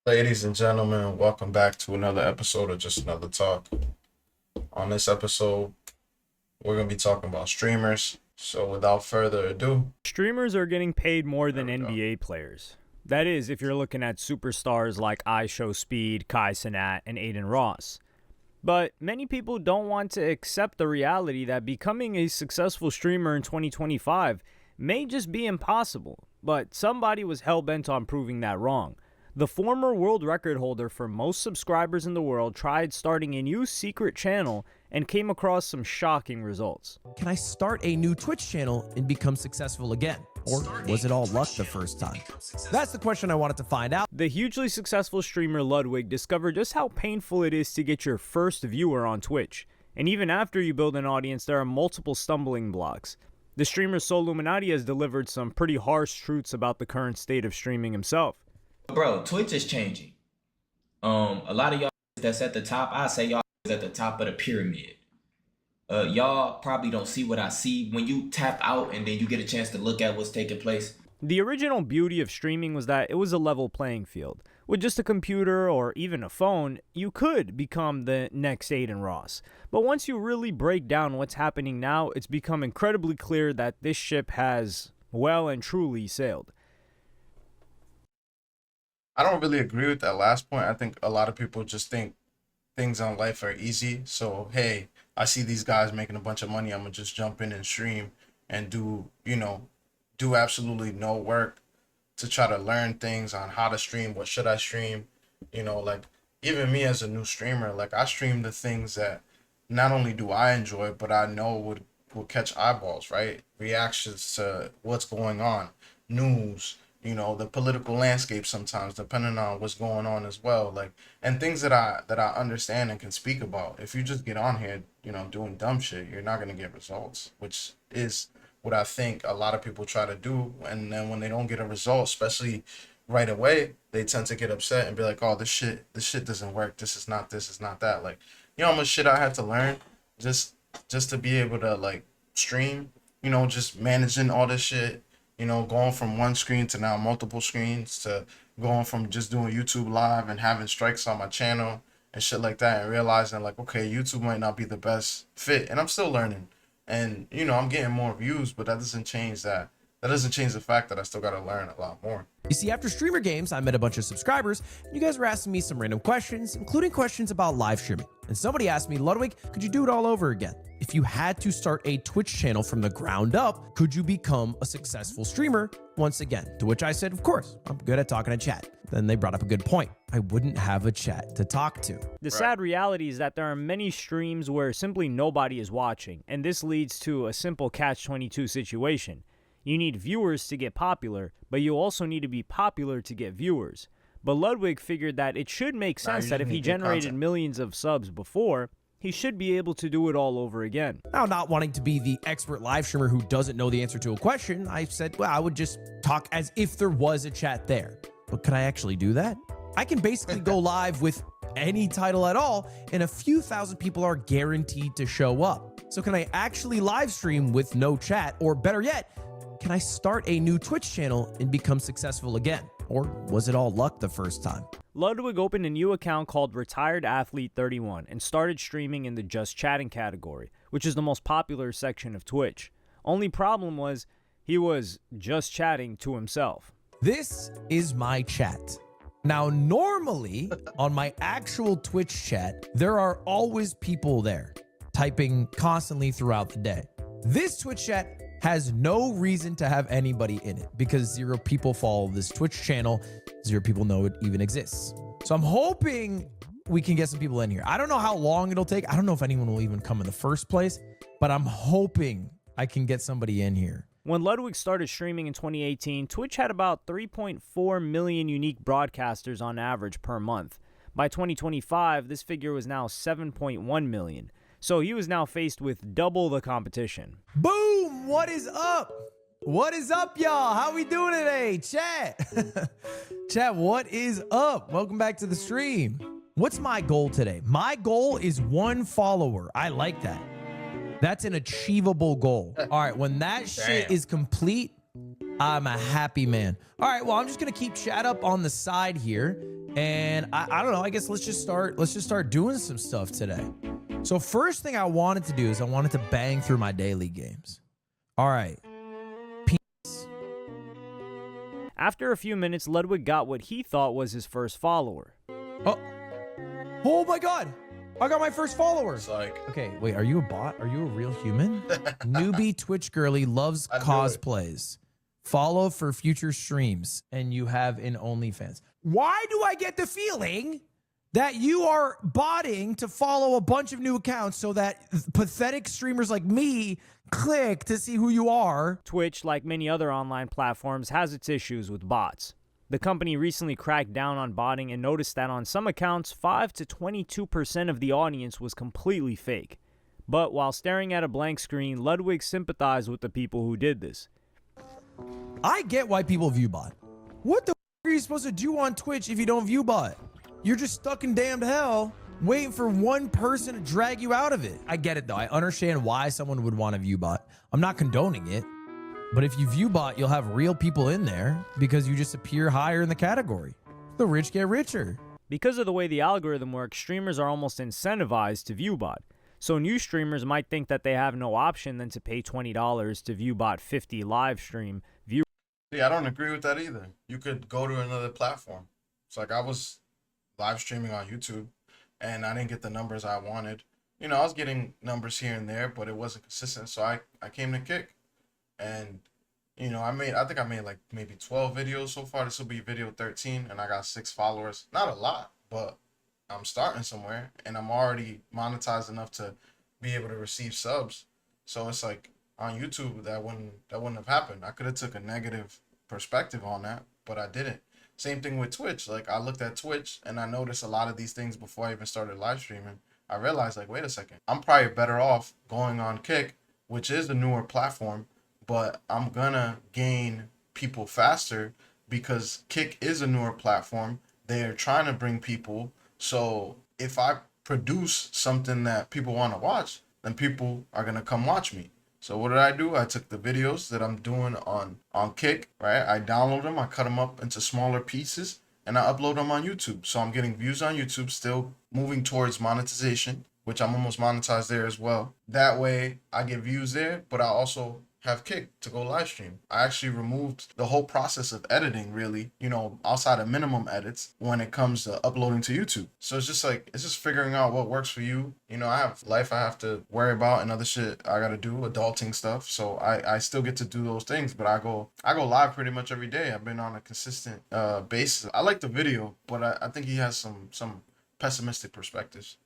Ladies and gentlemen, welcome back to another episode of Just Another Talk. On this episode, we're going to be talking about streamers. So without further ado, Streamers are getting paid more than there we go. NBA players. That is, if you're looking at superstars like IShowSpeed, Kai Cenat, and Aiden Ross. But many people don't want to accept the reality that becoming a successful streamer in 2025 may just be impossible. But somebody was hell-bent on proving that wrong. The former world record holder for most subscribers in the world tried starting a new secret channel and came across some shocking results. Can I start a new Twitch channel and become successful again? Or was it all luck the first time? That's the question I wanted to find out. The hugely successful streamer Ludwig discovered just how painful it is to get your first viewer on Twitch. And even after you build an audience, there are multiple stumbling blocks. The streamer SoLLUMINATI has delivered some pretty harsh truths about the current state of streaming himself. Bro, Twitch is changing. A lot of y'all that's at the top, I say y'all is at the top of the pyramid. Y'all probably don't see what I see when you tap out and then you get a chance to look at what's taking place. The original beauty of streaming was that it was a level playing field. With just a computer or even a phone, you could become the next Aiden Ross. But once you really break down what's happening now, it's become incredibly clear that this ship has well and truly sailed. I don't really agree with that last point. I think a lot of people just think things in life are easy. So, hey, I see these guys making a bunch of money. I'm going to just jump in and stream and do absolutely no work to try to learn things on how to stream, what should I stream, like even me as a new streamer, like I stream the things that not only do I enjoy, but I know would catch eyeballs, right? Reactions to what's going on, news, the political landscape sometimes, depending on what's going on as well, like, and things that I understand and can speak about. If you just get on here, doing dumb shit, you're not gonna get results, which is what I think a lot of people try to do. And then when they don't get a result, especially right away, they tend to get upset and be like, "Oh, this shit doesn't work. This is not that." Like, how much shit I had to learn just to be able to like stream. Just managing all this shit. Going from one screen to now multiple screens, to going from just doing YouTube live and having strikes on my channel and shit like that, and realizing like, okay, YouTube might not be the best fit, and I'm still learning. And I'm getting more views, but that doesn't change the fact that I still got to learn a lot more. You see, after Streamer Games, I met a bunch of subscribers, and you guys were asking me some random questions, including questions about live streaming. And somebody asked me, Ludwig, could you do it all over again? If you had to start a Twitch channel from the ground up, could you become a successful streamer once again? To which I said, of course, I'm good at talking to chat. Then they brought up a good point. I wouldn't have a chat to talk to. The sad reality is that there are many streams where simply nobody is watching, and this leads to a simple catch-22 situation. You need viewers to get popular, but you also need to be popular to get viewers. But Ludwig figured that it should make sense that if he generated millions of subs before, he should be able to do it all over again. Now, not wanting to be the expert live streamer who doesn't know the answer to a question, I said, well, I would just talk as if there was a chat there. But could I actually do that? I can basically go live with any title at all, and a few thousand people are guaranteed to show up. So can I actually live stream with no chat? Or better yet, can I start a new Twitch channel and become successful again? Or was it all luck the first time? Ludwig opened a new account called Retired Athlete 31 and started streaming in the Just Chatting category, which is the most popular section of Twitch. Only problem was, he was just chatting to himself. This is my chat. Now, normally on my actual Twitch chat, there are always people there typing constantly throughout the day. This Twitch chat has no reason to have anybody in it because 0 people follow this Twitch channel. 0 people know it even exists. So I'm hoping we can get some people in here. I don't know how long it'll take. I don't know if anyone will even come in the first place, but I'm hoping I can get somebody in here. When Ludwig started streaming in 2018, Twitch had about 3.4 million unique broadcasters on average per month. By 2025, this figure was now 7.1 million. So he was now faced with double the competition. Boom! What is up? What is up, y'all? How we doing today? Chat. Chat, what is up? Welcome back to the stream. What's my goal today? My goal is 1 follower. I like that. That's an achievable goal. All right, when that shit is complete, I'm a happy man. All right, well, I'm just going to keep chat up on the side here. And I don't know, I guess let's just start doing some stuff today. So first thing I wanted to do is I wanted to bang through my daily games. All right. Peace. After a few minutes, Ludwig got what he thought was his first follower. Oh my God. I got my first follower. It's like, Okay, wait, are you a bot? Are you a real human? Newbie Twitch girly loves I knew it. cosplays. Follow for future streams, and you have an OnlyFans. Why do I get the feeling that you are botting to follow a bunch of new accounts so that pathetic streamers like me click to see who you are? Twitch, like many other online platforms, has its issues with bots. The company recently cracked down on botting and noticed that on some accounts, 5 to 22% of the audience was completely fake. But while staring at a blank screen, Ludwig sympathized with the people who did this. I get why people view bot. What the are you supposed to do on Twitch if you don't view bot? You're just stuck in damned hell waiting for one person to drag you out of it. I get it though. I understand why someone would want to view bot. I'm not condoning it. But if you view bot, you'll have real people in there because you just appear higher in the category. The rich get richer. Because of the way the algorithm works, streamers are almost incentivized to view bot. So new streamers might think that they have no option than to pay $20 to view bot 50 live stream view. yeah, I don't agree with that either. You could go to another platform. It's like I was live streaming on YouTube and I didn't get the numbers I wanted. You know, I was getting numbers here and there, but it wasn't consistent. So I came to Kick. And, you know, I think I made like maybe 12 videos so far. This will be video 13 and I got 6 followers. Not a lot, but I'm starting somewhere and I'm already monetized enough to be able to receive subs. So it's like on YouTube that wouldn't have happened. I could have took a negative perspective on that, but I didn't. Same thing with Twitch. Like I looked at Twitch and I noticed a lot of these things before I even started live streaming. I realized like, wait a second, I'm probably better off going on Kick, which is the newer platform, but I'm gonna gain people faster because Kick is a newer platform. They're trying to bring people. So if I produce something that people want to watch, then people are gonna come watch me. So what did? I took the videos that I'm doing on Kick, right? I download them, I cut them up into smaller pieces, and I upload them on YouTube. So I'm getting views on YouTube, still moving towards monetization, which I'm almost monetized there as well. That way I get views there, but I also have Kick to go live stream. I actually removed the whole process of editing, really, you know, outside of minimum edits when it comes to uploading to YouTube. So it's just figuring out what works for you. You know, I have life I have to worry about and other shit I gotta do, adulting stuff. So I still get to do those things, but I go live pretty much every day. I've been on a consistent basis. I like the video, but I think he has some pessimistic perspectives.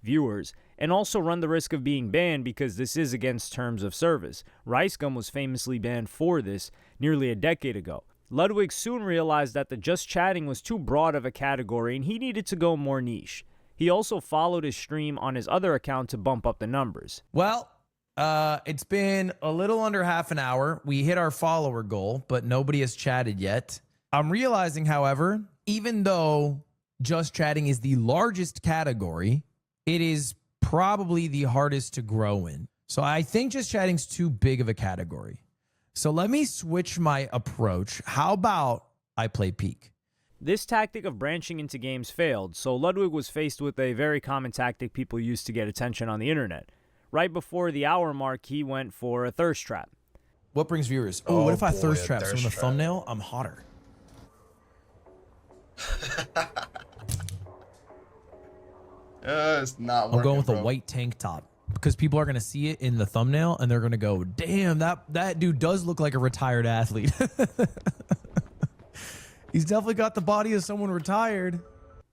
Viewers, and also run the risk of being banned because this is against terms of service. Rice Gum was famously banned for this nearly a decade ago. Ludwig soon realized that the just chatting was too broad of a category and he needed to go more niche. He also followed his stream on his other account to bump up the numbers. Well, it's been a little under half an hour. We hit our follower goal, but nobody has chatted yet. I'm realizing, however, even though just chatting is the largest category, it is probably the hardest to grow in. So I think just chatting's too big of a category. So let me switch my approach. How about I play peak? This tactic of branching into games failed, so Ludwig was faced with a very common tactic people use to get attention on the internet. Right before the hour mark, he went for a thirst trap. What brings viewers? Oh, what if I boy, thirst a trap? So in thirst the trap. thumbnail, I'm hotter. It's not working, I'm going with bro. a white tank top because people are going to see it in the thumbnail and they're going to go, damn, that dude does look like a retired athlete. He's definitely got the body of someone retired.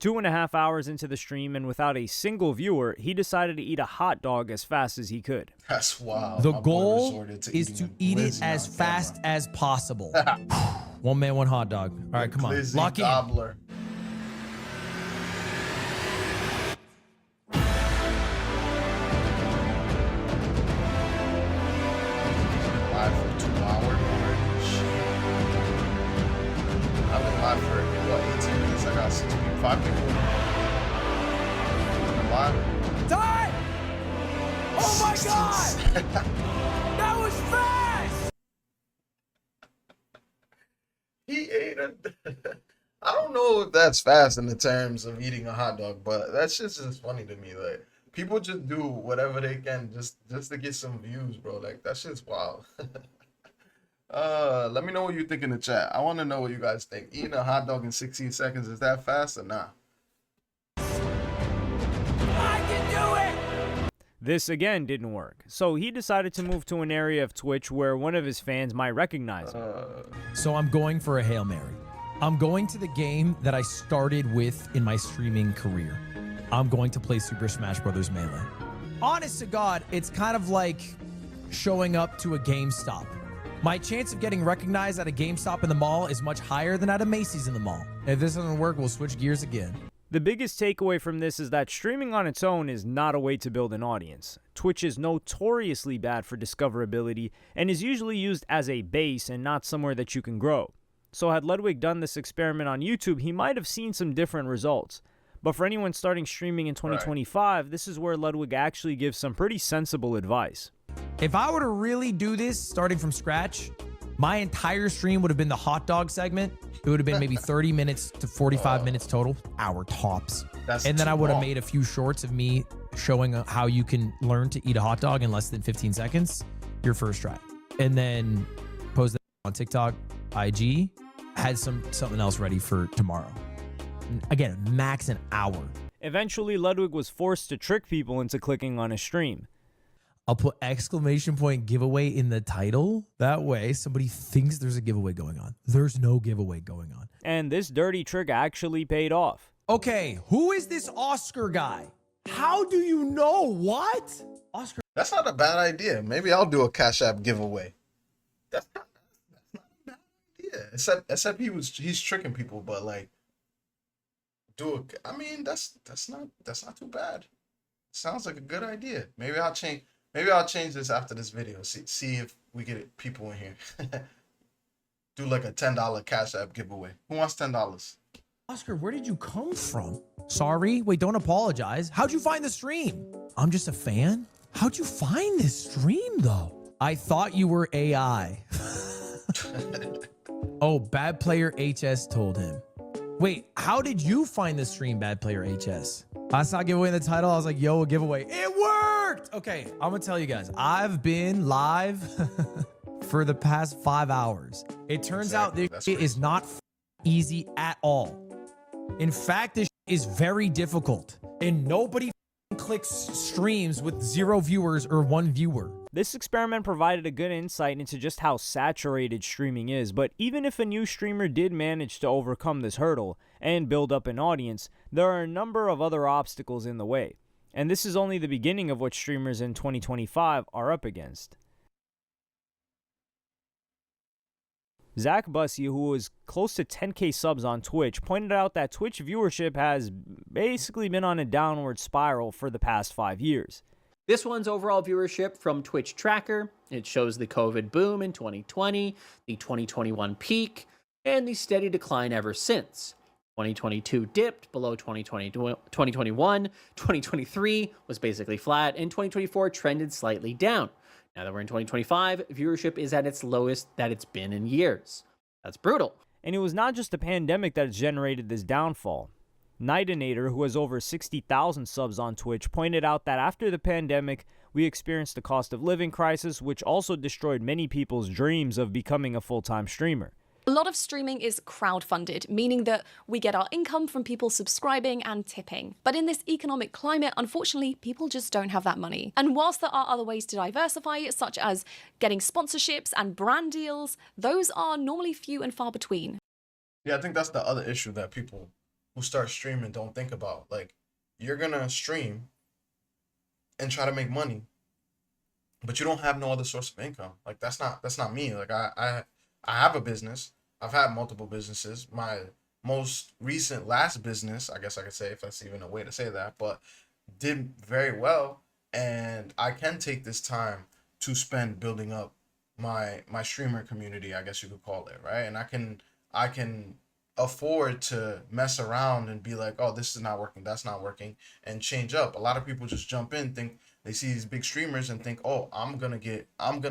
2.5 hours into the stream and without a single viewer, he decided to eat a hot dog as fast as he could. That's wild. The My boy goal resorted to is eating to a eat it glizzy as on fast camera. as possible. One man, one hot dog. All right, come on. Glizzy Lock in. gobbler. Live for 2 hours already. Shit. I've been live for what, 18 minutes? I got 6 people, 5 people. I'm live. Die! Oh my God! That was fast! He ate a. I don't know know if that's fast in the terms of eating a hot dog, but that shit's just funny to me. Like people just do whatever they can just to get some views, bro. Like that shit's wild. Let me know what you think in the chat. I want to know what you guys think. Eating a hot dog in 16 seconds, is that fast or not? This again didn't work, so he decided to move to an area of Twitch where one of his fans might recognize him. So I'm going for a Hail Mary. I'm going to the game that I started with in my streaming career. I'm going to play Super Smash Bros. Melee. Honest to God, it's kind of like showing up to a GameStop. My chance of getting recognized at a GameStop in the mall is much higher than at a Macy's in the mall. If this doesn't work, we'll switch gears again. The biggest takeaway from this is that streaming on its own is not a way to build an audience. Twitch is notoriously bad for discoverability and is usually used as a base and not somewhere that you can grow. So had Ludwig done this experiment on YouTube, he might have seen some different results. But for anyone starting streaming in 2025, this is where Ludwig actually gives some pretty sensible advice. If I were to really do this starting from scratch, my entire stream would have been the hot dog segment. It would have been maybe 30 minutes to 45 minutes total, hour tops. And then I would have made a few shorts of me showing how you can learn to eat a hot dog in less than 15 seconds, your first try. And then post that on TikTok, IG, had something else ready for tomorrow. Again, max an hour. Eventually, Ludwig was forced to trick people into clicking on his stream. I'll put exclamation point giveaway in the title. That way, somebody thinks there's a giveaway going on. There's no giveaway going on. And this dirty trick actually paid off. Okay, who is this Oscar guy? How do you know what? Oscar. That's not a bad idea. Maybe I'll do a Cash App giveaway. That's not a bad idea. Except he's tricking people, but like I mean that's not too bad. Sounds like a good idea. Maybe I'll change this after this video. See if we get people in here. Do like a $10 Cash App giveaway. Who wants $10? Oscar, where did you come from? Sorry. Wait, don't apologize. How'd you find the stream? I'm just a fan. How'd you find this stream though? I thought you were AI. Oh, Bad Player HS told him. Wait, how did you find the stream, Bad Player HS? I saw giveaway in the title. I was like, yo, a giveaway. It worked! Okay, I'm gonna tell you guys. I've been live for the past 5 hours. It turns out this shit is not easy at all. In fact, this is very difficult. And nobody clicks streams with 0 viewers or 1 viewer. This experiment provided a good insight into just how saturated streaming is, but even if a new streamer did manage to overcome this hurdle and build up an audience, there are a number of other obstacles in the way. And this is only the beginning of what streamers in 2025 are up against. Zach Bussey, who is close to 10K subs on Twitch, pointed out that Twitch viewership has basically been on a downward spiral for the past 5 years. This one's overall viewership from Twitch Tracker. It shows the COVID boom in 2020, the 2021 peak, and the steady decline ever since. 2022 dipped below 2021, 2023 was basically flat, and 2024 trended slightly down. Now that we're in 2025, viewership is at its lowest that it's been in years. That's brutal. And it was not just the pandemic that has generated this downfall. Nightinator, who has over 60,000 subs on Twitch, pointed out that after the pandemic, we experienced a cost of living crisis, which also destroyed many people's dreams of becoming a full-time streamer. A lot of streaming is crowdfunded, meaning that we get our income from people subscribing and tipping. But in this economic climate, unfortunately, people just don't have that money. And whilst there are other ways to diversify, such as getting sponsorships and brand deals, those are normally few and far between. Yeah, I think that's the other issue that people who start streaming don't think about. Like, you're gonna stream and try to make money, but you don't have no other source of income. Like, that's not me. Like, I have a business. I've had multiple businesses. My most recent last business, I guess I could say, if that's even a way to say that, but did very well. And I can take this time to spend building up my streamer community, I guess you could call it, right? And I can afford to mess around and be like, oh, this is not working, that's not working, and change up. A lot of people just jump in, think they see these big streamers and think, oh, I'm gonna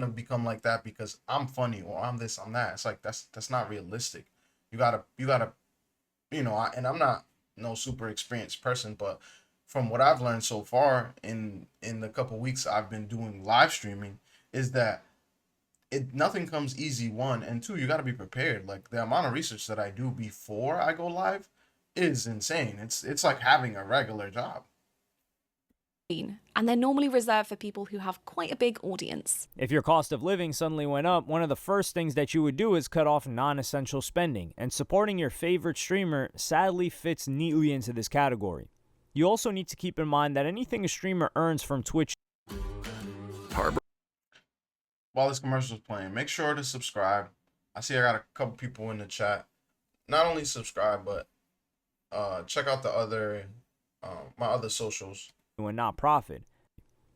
become like that because I'm funny or I'm this, I'm that. It's like that's not realistic. You gotta and I'm not no super experienced person, but from what I've learned so far in the couple weeks I've been doing live streaming, is that nothing comes easy, one, and two, you got to be prepared. Like the amount of research that I do before I go live is insane. It's like having a regular job. And they're normally reserved for people who have quite a big audience. If your cost of living suddenly went up, one of the first things that you would do is cut off non-essential spending, and supporting your favorite streamer sadly fits neatly into this category. You also need to keep in mind that anything a streamer earns from Twitch. While this commercial is playing, make sure to subscribe. I see I got a couple people in the chat. Not only subscribe, but check out the other my other socials. And not profit.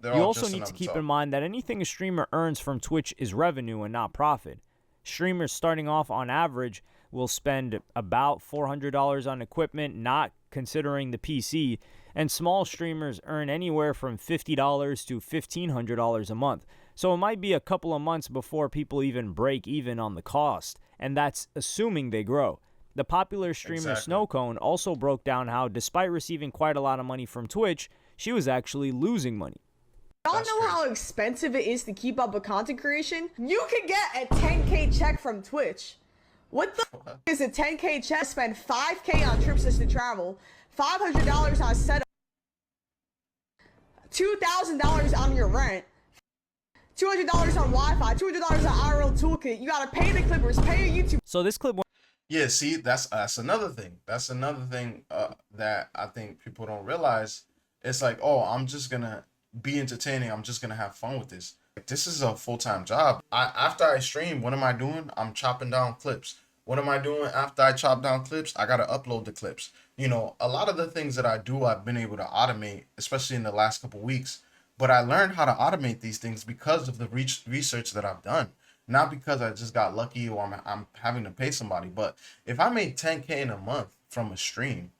They're You all also just need to another keep talk. in mind that anything a streamer earns from Twitch is revenue and not profit. Streamers starting off on average will spend about $400 on equipment, not considering the PC, and small streamers earn anywhere from $50 to $1,500 a month. So it might be a couple of months before people even break even on the cost, and that's assuming they grow. The popular streamer Exactly. Snowcone also broke down how, despite receiving quite a lot of money from Twitch, she was actually losing money. Y'all That's know how crazy. expensive it is to keep up with content creation? You can get a 10K check from Twitch. What the is a 10K check? Spend 5K on trips to travel, $500 on setup, $2,000 on your rent, $200 on Wi-Fi, $200 on IRL toolkit. You gotta pay the clippers, pay your YouTube. So this clip Yeah, see, that's another thing. That's another thing that I think people don't realize. It's like, oh, I'm just gonna be entertaining. I'm just gonna have fun with this. This is a full-time job. After I stream, what am I doing? I'm chopping down clips. What am I doing after I chop down clips? I gotta upload the clips. A lot of the things that I do, I've been able to automate, especially in the last couple weeks. But I learned how to automate these things because of the research that I've done. Not because I just got lucky or I'm having to pay somebody. But if I made 10K in a month from a stream,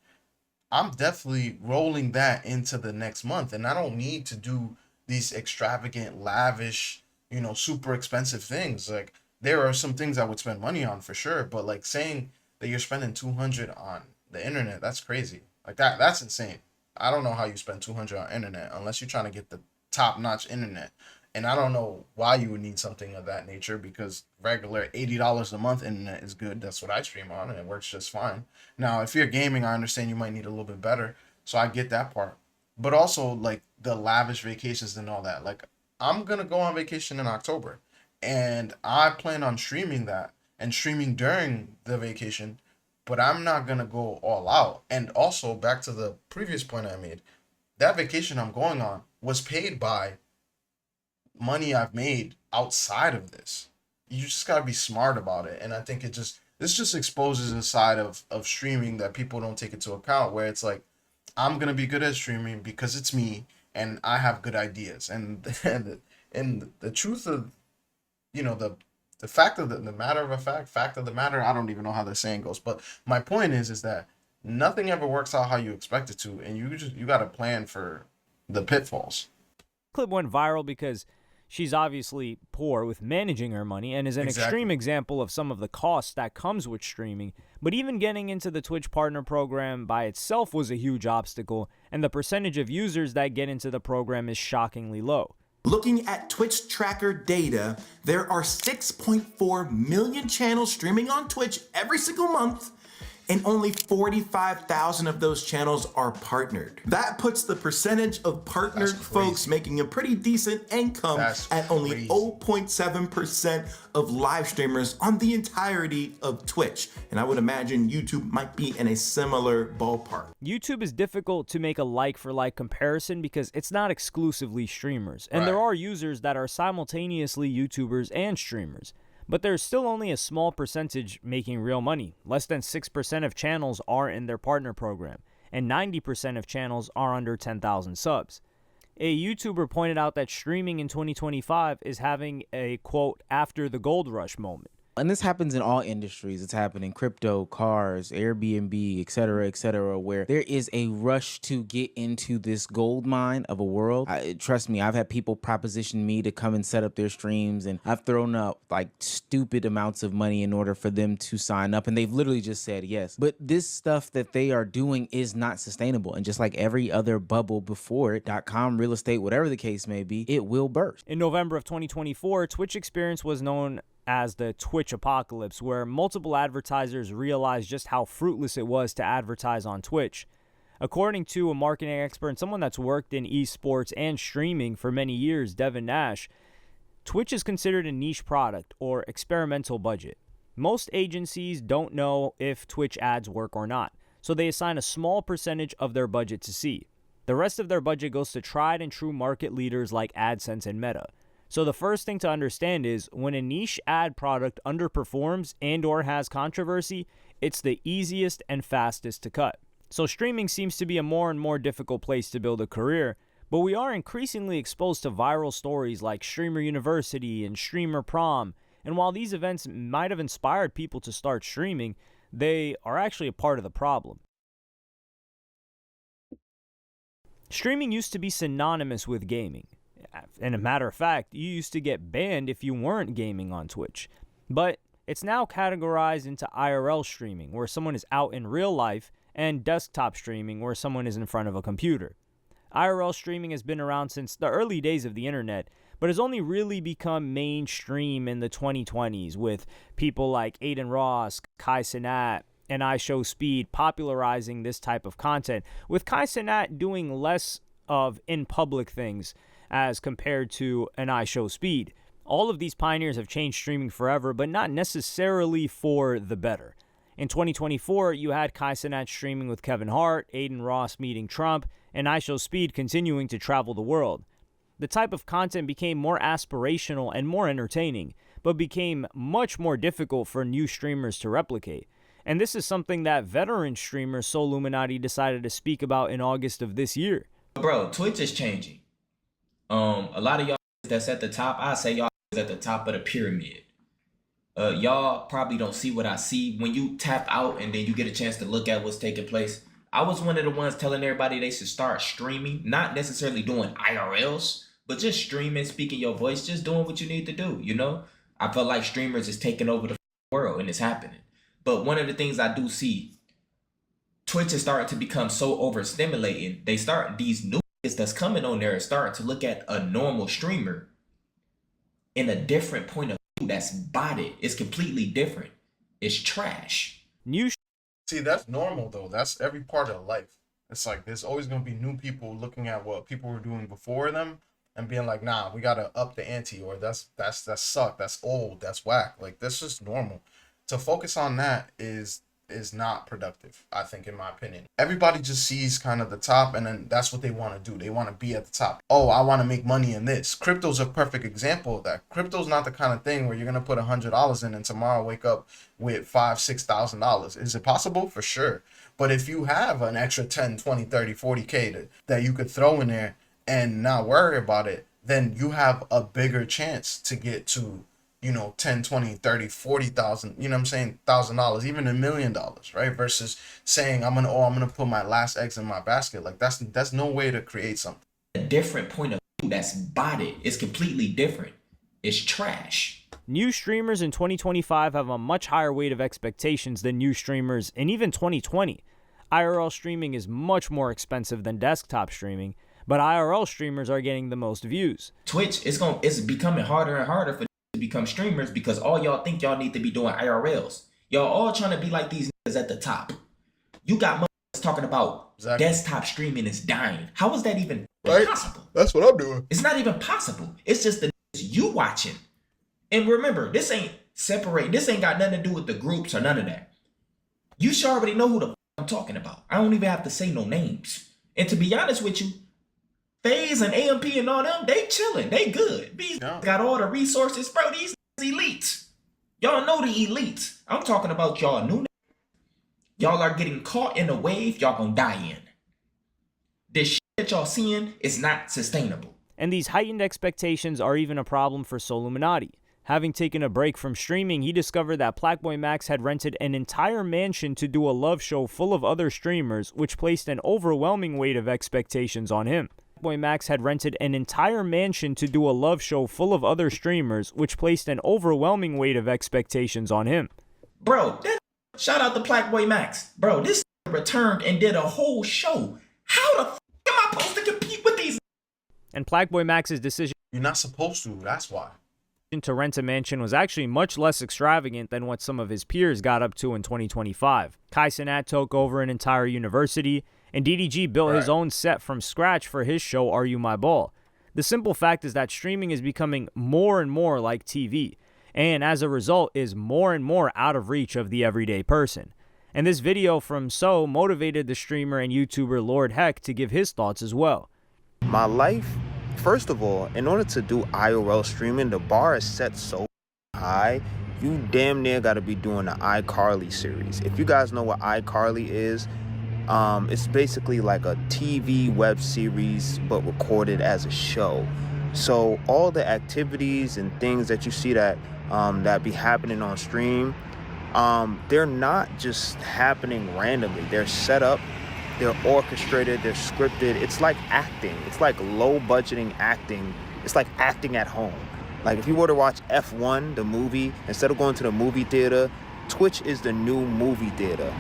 I'm definitely rolling that into the next month. And I don't need to do these extravagant, lavish, super expensive things. Like, there are some things I would spend money on for sure. But like saying that you're spending 200 on the internet, that's crazy. Like that's insane. I don't know how you spend 200 on internet unless you're trying to get the top-notch internet. And I don't know why you would need something of that nature, because regular $80 a month internet is good. That's what I stream on, and it works just fine. Now, if you're gaming, I understand you might need a little bit better, so I get that part. But also, like, the lavish vacations and all that. Like, I'm going to go on vacation in October, and I plan on streaming that and streaming during the vacation, but I'm not going to go all out. And also, back to the previous point I made, that vacation I'm going on was paid by money I've made outside of this. You just gotta be smart about it. And I think this just exposes a side of streaming that people don't take into account, where it's like, I'm gonna be good at streaming because it's me and I have good ideas. And the truth of the fact of the matter of a fact of the matter, I don't even know how the saying goes, but my point is that nothing ever works out how you expect it to, and you gotta plan for the pitfalls. clip went viral because she's obviously poor with managing her money and is an Exactly. extreme example of some of the costs that comes with streaming. But even getting into the Twitch partner program by itself was a huge obstacle, and the percentage of users that get into the program is shockingly low. Looking at Twitch tracker data, there are 6.4 million channels streaming on Twitch every single month, and only 45,000 of those channels are partnered. That puts the percentage of partnered That's crazy. folks making a pretty decent income That's at only crazy. 0.7% of live streamers on the entirety of Twitch. And I would imagine YouTube might be in a similar ballpark. YouTube is difficult to make a like-for-like comparison because it's not exclusively streamers, and there Right. are users that are simultaneously YouTubers and streamers. But there's still only a small percentage making real money. Less than 6% of channels are in their partner program, and 90% of channels are under 10,000 subs. A YouTuber pointed out that streaming in 2025 is having a, quote, after the gold rush moment. And this happens in all industries. It's happening crypto, cars, Airbnb, et cetera, where there is a rush to get into this gold mine of a world. Trust me, I've had people proposition me to come and set up their streams, and I've thrown up like stupid amounts of money in order for them to sign up, and they've literally just said yes. But this stuff that they are doing is not sustainable. And just like every other bubble before it, .com, real estate, whatever the case may be, it will burst. In November of 2024, Twitch experience was known as the Twitch apocalypse, where multiple advertisers realized just how fruitless it was to advertise on Twitch. According to a marketing expert and someone that's worked in esports and streaming for many years, Devin Nash, Twitch is considered a niche product or experimental budget. Most agencies don't know if Twitch ads work or not, so they assign a small percentage of their budget to see. The rest of their budget goes to tried and true market leaders like AdSense and Meta. So the first thing to understand is when a niche ad product underperforms and or has controversy, it's the easiest and fastest to cut. So streaming seems to be a more and more difficult place to build a career, but we are increasingly exposed to viral stories like Streamer University and Streamer Prom, and while these events might have inspired people to start streaming, they are actually a part of the problem. Streaming used to be synonymous with gaming. And a matter of fact, you used to get banned if you weren't gaming on Twitch. But it's now categorized into IRL streaming, where someone is out in real life, and desktop streaming, where someone is in front of a computer. IRL streaming has been around since the early days of the internet, but has only really become mainstream in the 2020s with people like Aiden Ross, Kai Cenat, and IShowSpeed popularizing this type of content, with Kai Cenat doing less of in-public things as compared to an IShowSpeed. All of these pioneers have changed streaming forever, but not necessarily for the better. In 2024, you had Kai Cenat streaming with Kevin Hart, Aiden Ross meeting Trump, and IShowSpeed continuing to travel the world. The type of content became more aspirational and more entertaining, but became much more difficult for new streamers to replicate. And this is something that veteran streamer SoLLUMINATI decided to speak about in August of this year. Bro, Twitch is changing. A lot of y'all that's at the top, I say y'all is at the top of the pyramid. Y'all probably don't see what I see. When you tap out and then you get a chance to look at what's taking place, I was one of the ones telling everybody they should start streaming, not necessarily doing IRLs, but just streaming, speaking your voice, just doing what you need to do, you know? I feel like streamers is taking over the world and it's happening. But one of the things I do see, Twitch is starting to become so overstimulating. These new that's coming on there is starting to look at a normal streamer in a different point of view that's botted. It's completely different. It's trash. See, that's normal though. That's every part of life. It's like there's always gonna be new people looking at what people were doing before them and being like, nah, we gotta up the ante, or that suck, that's old, that's whack. Like that's just normal. To focus on that is not productive, I think, in my opinion. Everybody just sees kind of the top, and then that's what they want to do. They want to be at the top. Oh, I want to make money in this. Crypto's a perfect example of that. Crypto's not the kind of thing where you're going to put $100 in and tomorrow wake up with $5,000-$6,000. Is it possible? For sure. But if you have an extra 10, 20, 30, 40K that you could throw in there and not worry about it, then you have a bigger chance to get to, you know, 10, 20, 30, 40,000, you know what I'm saying, $1,000, even $1 million, right? Versus saying I'm gonna put my last eggs in my basket. Like that's no way to create something. A different point of view that's botted. It's completely different. It's trash. New streamers in 2025 have a much higher weight of expectations than new streamers in even 2020. IRL streaming is much more expensive than desktop streaming, but IRL streamers are getting the most views. Twitch it's becoming harder and harder for to become streamers because all y'all think y'all need to be doing IRLs. Y'all all trying to be like these niggas at the top. You got motherfuckers talking about desktop streaming is dying. How is that even possible? That's what I'm doing. It's not even possible. It's just the niggas you watching. And remember, this ain't separate. This ain't got nothing to do with the groups or none of that. You should already know who the I'm talking about. I don't even have to say no names. And to be honest with you, FaZe and AMP and all them, they chilling. They good. These got all the resources. Bro, these elites. Y'all know the elites. I'm talking about y'all new. Y'all are getting caught in a wave y'all gonna die in. This shit that y'all seeing is not sustainable. And these heightened expectations are even a problem for SoLLUMINATI. Having taken a break from streaming, he discovered that Plaqueboy Max had rented an entire mansion to do a love show full of other streamers, which placed an overwhelming weight of expectations on him. Plaqueboy Max had rented an entire mansion to do a love show full of other streamers, which placed an overwhelming weight of expectations on him. Bro, shout out to Plaqueboy Max. Bro, this returned and did a whole show. How the f am I supposed to compete with these? And Plaqueboy Max's decision You're not supposed to. That's why. to rent a mansion was actually much less extravagant than what some of his peers got up to in 2025. Kai Cenat took over an entire university, and DDG built his own set from scratch for his show Are You My Ball. The simple fact is that streaming is becoming more and more like TV, and as a result is more and more out of reach of the everyday person. And this video from So motivated the streamer and YouTuber Lord Heck to give his thoughts as well. My life, first of all, in order to do IRL streaming, the bar is set so high, you damn near got to be doing the iCarly series. If you guys know what iCarly is, it's basically like a TV web series but recorded as a show. So all the activities and things that you see that that be happening on stream, they're not just happening randomly. They're set up, they're orchestrated, they're scripted. It's like acting. It's like low budgeting acting. It's like acting at home. Like if you were to watch F1, the movie, instead of going to the movie theater, Twitch is the new movie theater.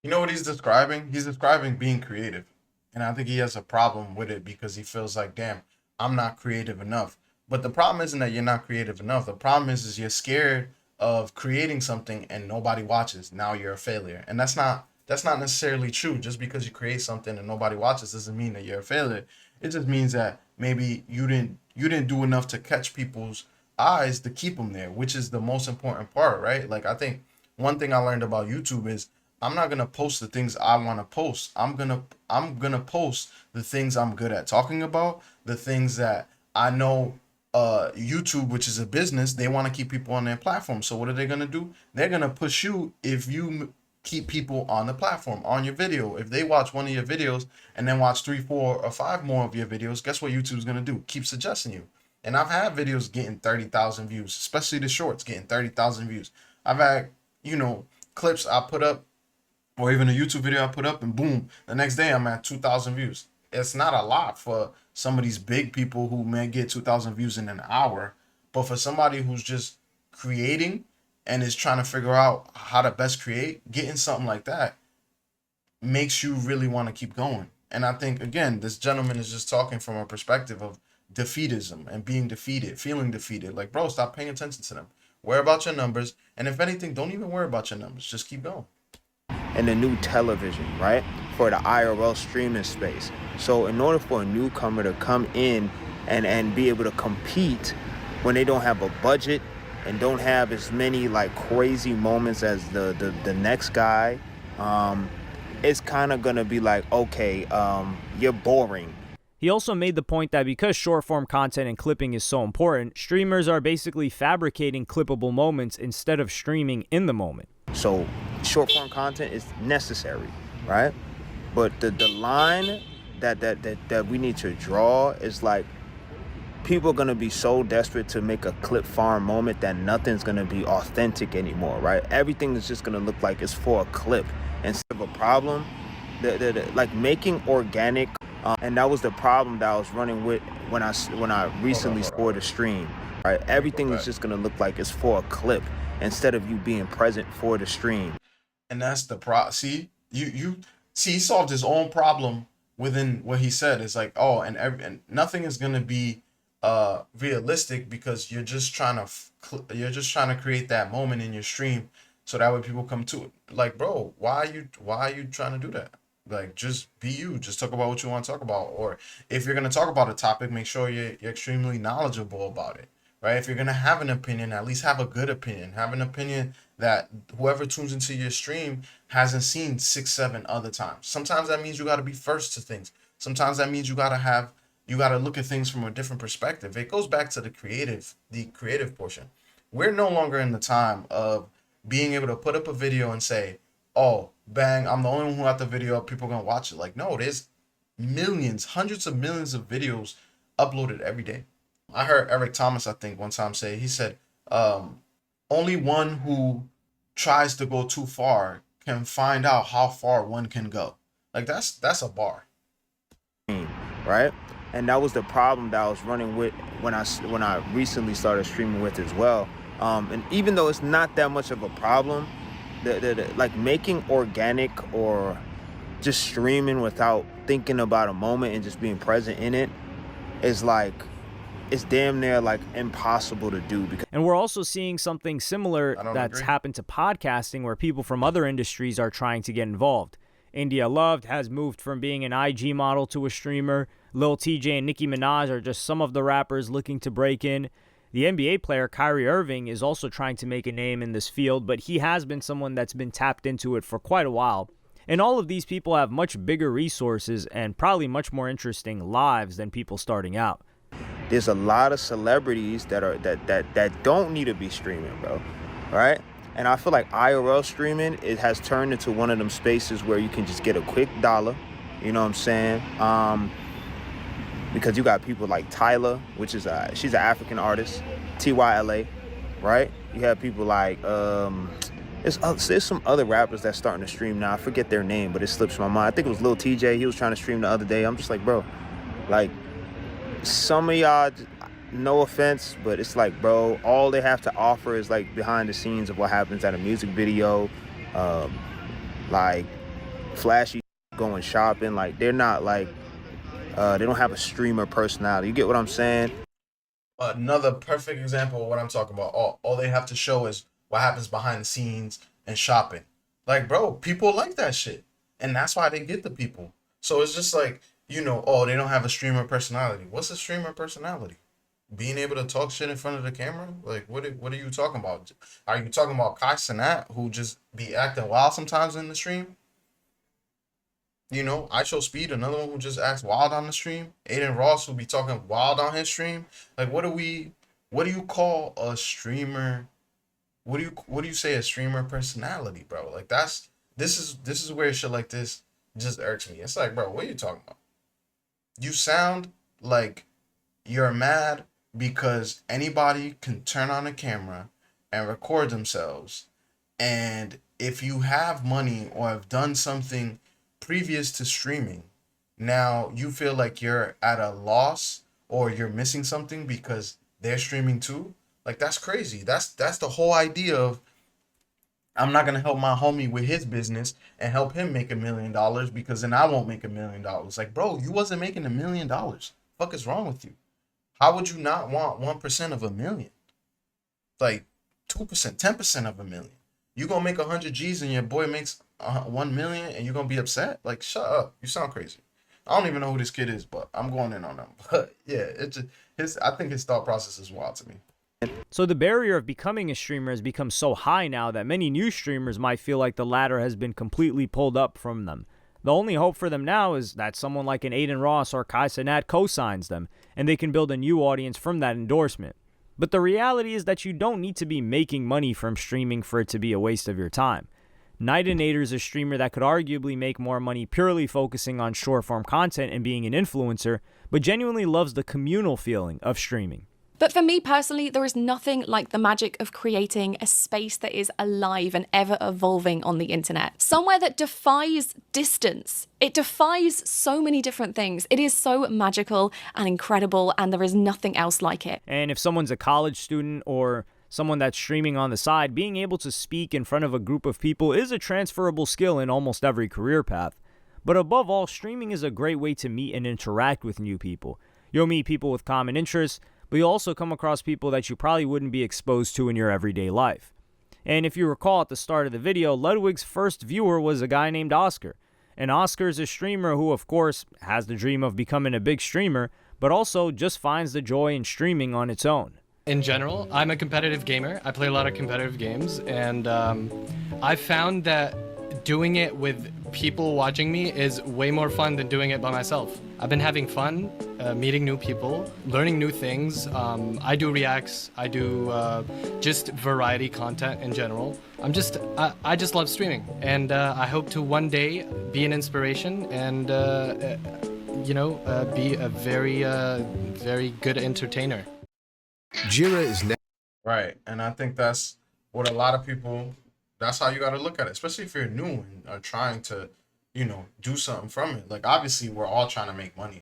You know what he's describing? He's describing being creative. And I think he has a problem with it because he feels like, damn, I'm not creative enough. But the problem isn't that you're not creative enough. The problem is you're scared of creating something and nobody watches. Now you're a failure. And that's not necessarily true. Just because you create something and nobody watches doesn't mean that you're a failure. It just means that maybe you didn't do enough to catch people's eyes to keep them there, which is the most important part, right? Like I think one thing I learned about YouTube is I'm not gonna post the things I want to post. I'm gonna post the things I'm good at talking about, the things that I know YouTube, which is a business, they want to keep people on their platform. So what are they gonna do? They're gonna push you if you keep people on the platform, on your video. If they watch one of your videos and then watch 3, 4, or 5 more of your videos, guess what YouTube's gonna do? Keep suggesting you. And I've had videos getting 30,000 views, especially the shorts getting 30,000 views. I've had, clips I put up, or even a YouTube video I put up, and boom, the next day I'm at 2,000 views. It's not a lot for some of these big people who may get 2,000 views in an hour, but for somebody who's just creating and is trying to figure out how to best create, getting something like that makes you really want to keep going. And I think, again, this gentleman is just talking from a perspective of defeatism and being defeated, feeling defeated. Like, bro, stop paying attention to them. Worry about your numbers. And if anything, don't even worry about your numbers. Just keep going. And the new television, right? For the IRL streaming space. So in order for a newcomer to come in and be able to compete when they don't have a budget and don't have as many like crazy moments as the next guy, it's kind of gonna be like, okay, you're boring. He also made the point that because short-form content and clipping is so important, streamers are basically fabricating clippable moments instead of streaming in the moment. So short-form content is necessary, right? But the line that we need to draw is like, people are gonna be so desperate to make a clip farm moment that nothing's gonna be authentic anymore, right? Everything is just gonna look like it's for a clip instead of a problem. Like making organic, and that was the problem that I was running with when I recently scored a stream, right? Everything is just gonna look like it's for a clip instead of you being present for the stream. And that's the see, you see, he solved his own problem within what he said. It's like, oh, and nothing is gonna be realistic because you're just trying to create that moment in your stream so that way people come to it. Like, bro, why are you trying to do that? Like, just be you. Just talk about what you want to talk about. Or if you're gonna talk about a topic, make sure you're extremely knowledgeable about it, right? If you're gonna have an opinion, at least have a good opinion. Have an opinion that whoever tunes into your stream hasn't seen 6, 7 other times. Sometimes that means you got to be first to things. Sometimes that means you got to look at things from a different perspective. It goes back to the creative portion. We're no longer in the time of being able to put up a video and say, oh, bang, I'm the only one who got the video up, people are gonna watch it. Like, no, there's millions, hundreds of millions of videos uploaded every day. I heard Eric Thomas, I think, one time say, he said, only one who tries to go too far can find out how far one can go. Like that's a bar. Right? And that was the problem that I was running with when I recently started streaming with as well. And even though it's not that much of a problem, like making organic or just streaming without thinking about a moment and just being present in it is like, it's damn near like impossible to do. And we're also seeing something similar that's happened to podcasting, where people from other industries are trying to get involved. India Loved has moved from being an IG model to a streamer. Lil TJ and Nicki Minaj are just some of the rappers looking to break in. The NBA player Kyrie Irving is also trying to make a name in this field, but he has been someone that's been tapped into it for quite a while. And all of these people have much bigger resources and probably much more interesting lives than people starting out. There's a lot of celebrities that don't need to be streaming, bro, right? And I feel like IRL streaming, it has turned into one of them spaces where you can just get a quick dollar, you know what I'm saying? Because you got people like Tyler, which is she's an African artist, TYLA, right? You have people like there's some other rappers that's starting to stream now. I forget their name, but it slips my mind. I think it was Lil TJ. He was trying to stream the other day. I'm just like, bro, like, some of y'all, no offense, but it's like, bro, all they have to offer is like behind the scenes of what happens at a music video, like flashy going shopping. Like, they're not like, they don't have a streamer personality. You get what I'm saying? Another perfect example of what I'm talking about. All they have to show is what happens behind the scenes and shopping. Like, bro, people like that shit, and that's why they get the people. So it's just like, you know, oh, they don't have a streamer personality. What's a streamer personality? Being able to talk shit in front of the camera? Like, what are you talking about? Are you talking about Kai Cenat, who just be acting wild sometimes in the stream? You know, IShowSpeed, another one who just acts wild on the stream. Aiden Ross, who be talking wild on his stream. Like, what do you call a streamer? What do you say a streamer personality, bro? Like, this is where shit like this just irks me. It's like, bro, what are you talking about? You sound like you're mad because anybody can turn on a camera and record themselves. And if you have money or have done something previous to streaming, now you feel like you're at a loss or you're missing something because they're streaming too. Like, that's crazy. That's the whole idea of, I'm not gonna help my homie with his business and help him make $1 million because then I won't make $1 million. Like, bro, you wasn't making $1 million. Fuck is wrong with you? How would you not want 1% of $1 million? Like 2%, 10% of $1 million. You gonna make 100 G's and your boy makes 1 million and you gonna be upset? Like, shut up. You sound crazy. I don't even know who this kid is, but I'm going in on him. But yeah, I think his thought process is wild to me. So the barrier of becoming a streamer has become so high now that many new streamers might feel like the ladder has been completely pulled up from them. The only hope for them now is that someone like an Aiden Ross or Kai Cenat co-signs them, and they can build a new audience from that endorsement. But the reality is that you don't need to be making money from streaming for it to be a waste of your time. Nightinator is a streamer that could arguably make more money purely focusing on short-form content and being an influencer, but genuinely loves the communal feeling of streaming. But for me personally, there is nothing like the magic of creating a space that is alive and ever evolving on the internet. Somewhere that defies distance. It defies so many different things. It is so magical and incredible, and there is nothing else like it. And if someone's a college student or someone that's streaming on the side, being able to speak in front of a group of people is a transferable skill in almost every career path. But above all, streaming is a great way to meet and interact with new people. You'll meet people with common interests, but you'll also come across people that you probably wouldn't be exposed to in your everyday life. And if you recall at the start of the video, Ludwig's first viewer was a guy named Oscar. And Oscar is a streamer who, of course, has the dream of becoming a big streamer, but also just finds the joy in streaming on its own. In general, I'm a competitive gamer. I play a lot of competitive games, and I found that doing it with people watching me is way more fun than doing it by myself. I've been having fun, meeting new people, learning new things. I do reacts, I do just variety content in general. I just love streaming, and I hope to one day be an inspiration and be a very good entertainer. Jira is now Right. And I think that's what a lot of people, that's how you got to look at it, especially if you're new and are trying to, do something from it. Like, obviously, we're all trying to make money.